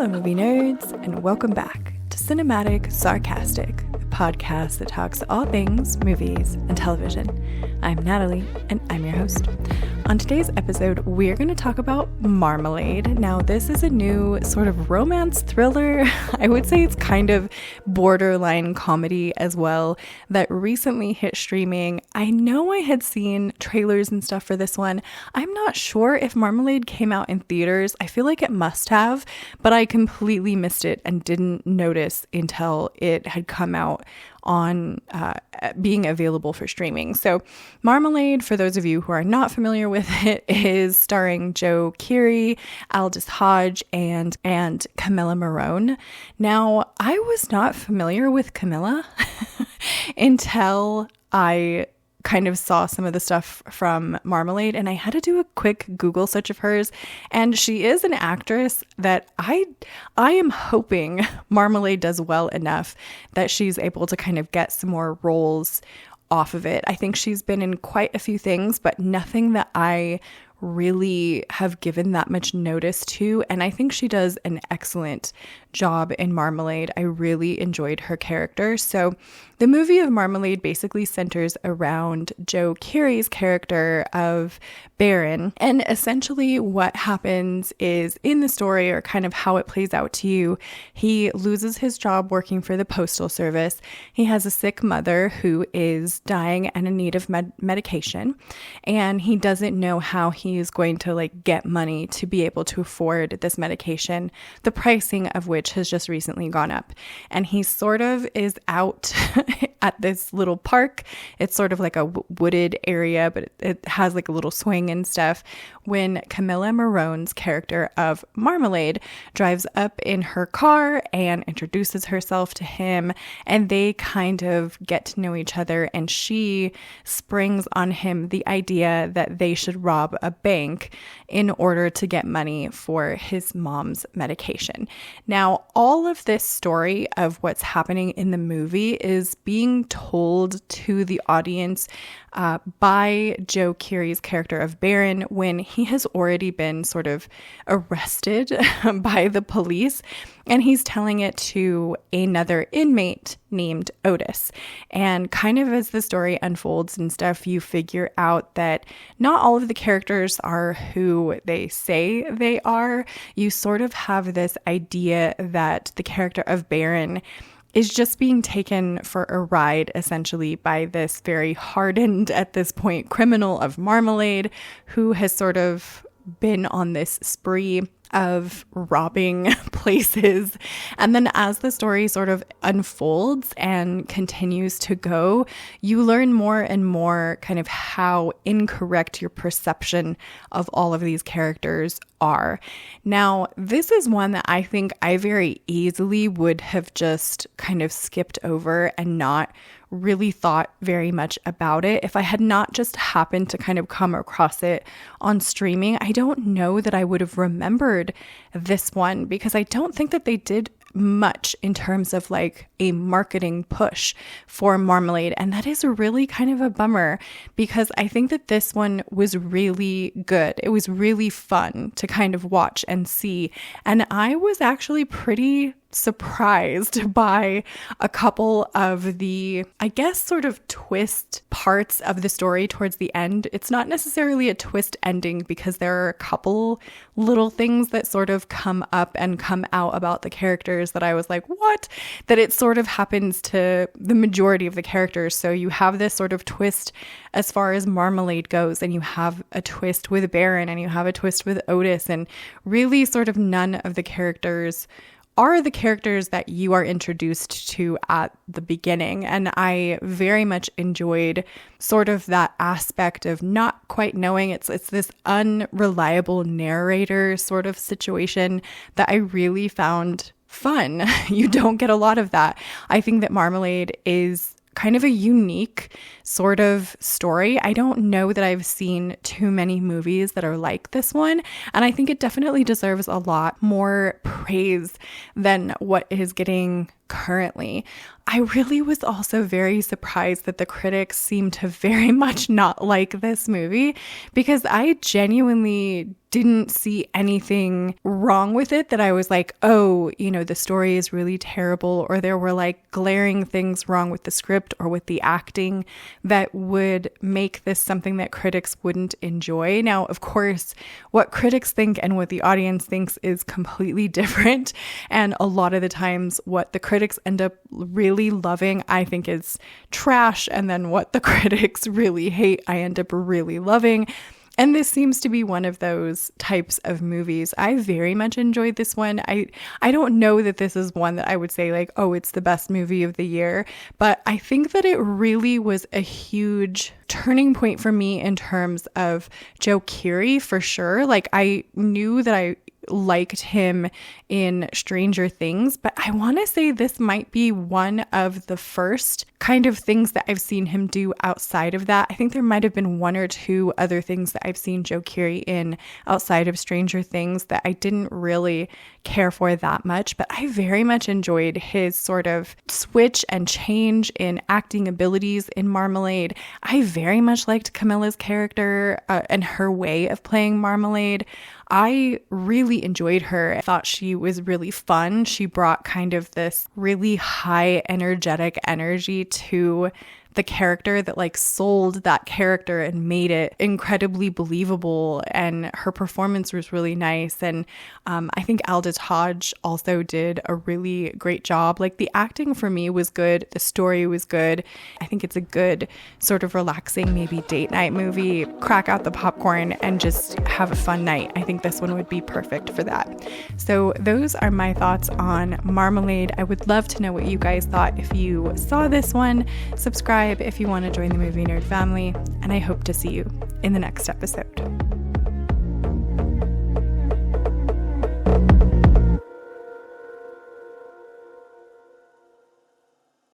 Hello movie nerds, and welcome back to Cinematic Sarcastic, a podcast that talks all things movies and television. I'm Natalie, and I'm your host. On today's episode, we're going to talk about Marmalade. Now, this is a new sort of romance thriller. I would say it's kind of borderline comedy as well, that recently hit streaming. I know I had seen trailers and stuff for this one. I'm not sure if Marmalade came out in theaters. I feel like it must have, but I completely missed it and didn't notice until it had come out on being available for streaming. So Marmalade, for those of you who are not familiar with it, is starring Joe Keery, Aldous Hodge, and Camilla Morrone. Now, I was not familiar with Camilla until I kind of saw some of the stuff from Marmalade, and I had to do a quick Google search of hers, and she is an actress that I am hoping Marmalade does well enough that she's able to kind of get some more roles off of it. I think she's been in quite a few things, but nothing that I really have given that much notice to, and I think she does an excellent job in Marmalade. I really enjoyed her character. So the movie of Marmalade basically centers around Joe Keery's character of Baron, and essentially what happens is, in the story, or kind of how it plays out to you, he loses his job working for the postal service. He has a sick mother who is dying and in need of medication, and he doesn't know how he is going to get money to be able to afford this medication, the pricing of which has just recently gone up. And he sort of is out at this little park. It's sort of like a wooded area, but it has like a little swing and stuff, when Camilla Morrone's character of Marmalade drives up in her car and introduces herself to him, and they kind of get to know each other, and she springs on him the idea that they should rob a bank in order to get money for his mom's medication. Now, all of this story of what's happening in the movie is being told to the audience by Joe Keery's character of Baron when he has already been sort of arrested by the police, and he's telling it to another inmate named Otis. And kind of as the story unfolds and stuff, you figure out that not all of the characters are who they say they are. You sort of have this idea that the character of Baron is just being taken for a ride, essentially, by this very hardened, at this point, criminal of Marmalade, who has sort of been on this spree of robbing places. And then as the story sort of unfolds and continues to go, you learn more and more kind of how incorrect your perception of all of these characters are. Now, this is one that I think I very easily would have just kind of skipped over and not really thought very much about it if I had not just happened to kind of come across it on streaming. I don't know that I would have remembered this one, because I don't think that they did much in terms of a marketing push for Marmalade, and that is really kind of a bummer, because I think that this one was really good. It was really fun to kind of watch and see, and I was actually pretty surprised by a couple of the, I guess, sort of twist parts of the story towards the end. It's not necessarily a twist ending, because there are a couple little things that sort of come up and come out about the characters that I was like, what? That it sort of happens to the majority of the characters. So you have this sort of twist as far as Marmalade goes, and you have a twist with Baron, and you have a twist with Otis, and really sort of none of the characters are the characters that you are introduced to at the beginning. And I very much enjoyed sort of that aspect of not quite knowing. It's this unreliable narrator sort of situation that I really found fun. You don't get a lot of that. I think that Marmalade is kind of a unique sort of story. I don't know that I've seen too many movies that are like this one, and I think it definitely deserves a lot more praise than what it is getting currently. I really was also very surprised that the critics seemed to very much not like this movie, because I genuinely didn't see anything wrong with it that I was like, oh, the story is really terrible, or there were like glaring things wrong with the script or with the acting that would make this something that critics wouldn't enjoy. Now, of course, what critics think and what the audience thinks is completely different. And a lot of the times what the critics end up really loving, I think is trash. And then what the critics really hate, I end up really loving. And this seems to be one of those types of movies. I very much enjoyed this one. I don't know that this is one that I would say like, oh, it's the best movie of the year. But I think that it really was a huge turning point for me in terms of Joe Keery, for sure. Like, I knew that I liked him in Stranger Things, but I want to say this might be one of the first kind of things that I've seen him do outside of that. I think there might have been one or two other things that I've seen Joe Keery in outside of Stranger Things that I didn't really care for that much, but I very much enjoyed his sort of switch and change in acting abilities in Marmalade. I very much liked Camilla's character and her way of playing Marmalade. I really enjoyed her. I thought she was really fun. She brought kind of this really high energetic energy to the character that like sold that character and made it incredibly believable, and her performance was really nice. And I think Alda Taj also did a really great job. Like, the acting for me was good, the story was good. I think it's a good sort of relaxing, maybe date night movie. Crack out the popcorn and just have a fun night. I think this one would be perfect for that. So those are my thoughts on Marmalade. I would love to know what you guys thought if you saw this one. Subscribe if you want to join the Movie Nerd family, and I hope to see you in the next episode.